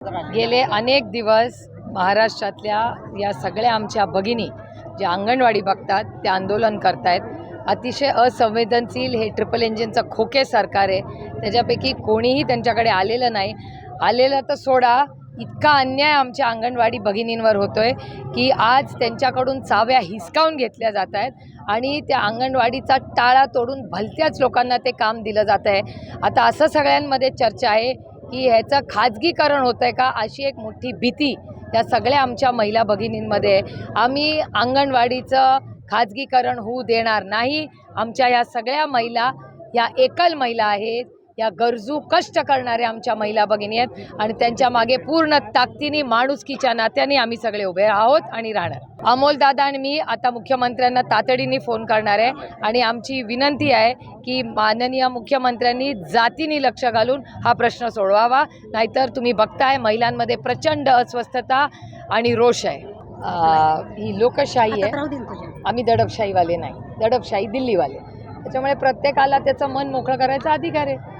गेले अनेक दिवस महाराष्ट्रातल्या या सगळ्या आमच्या भगिनी ज्या अंगणवाडी बघतात ते आंदोलन करतायत. अतिशय असंवेदनशील हे ट्रिपल इंजिनचं खोके सरकार आहे. त्याच्यापैकी कोणीही त्यांच्याकडे आलेलं नाही. आलेलं तर सोडा, इतका अन्याय आमच्या अंगणवाडी भगिनींवर होतोय की आज त्यांच्याकडून चाव्या हिसकावून घेतल्या जात आहेत आणि त्या अंगणवाडीचा टाळा तोडून भलत्याच लोकांना ते काम दिलं जात आहे. आता असं सगळ्यांमध्ये चर्चा आहे की ह्याचं खाजगीकरण होतं आहे का, अशी एक मोठी भीती या सगळ्या आमच्या महिला भगिनींमध्ये आहे. आम्ही अंगणवाडीचं खाजगीकरण होऊ देणार नाही. आमच्या या सगळ्या महिला या एकल महिला आहेत, या गरजू कष्ट करणाऱ्या आमच्या महिला भगिनी आहेत आणि त्यांच्या मागे पूर्ण ताकदीने माणुसकीच्या नात्याने आम्ही सगळे उभे आहोत आणि राहणार. अमोल दादा आणि मी आता मुख्यमंत्र्यांना तातडीने फोन करणार आहे आणि आमची विनंती आहे की माननीय मुख्यमंत्र्यांनी जातीने लक्ष घालून हा प्रश्न सोडवावा. नाहीतर तुम्ही बघताय महिलांमध्ये प्रचंड अस्वस्थता आणि रोष आहे. ही लोकशाही आहे. आम्ही दडपशाहीवाले नाही, दडपशाही दिल्लीवाले. त्याच्यामुळे प्रत्येकाला त्याचं मन मोकळं करायचा अधिकार आहे.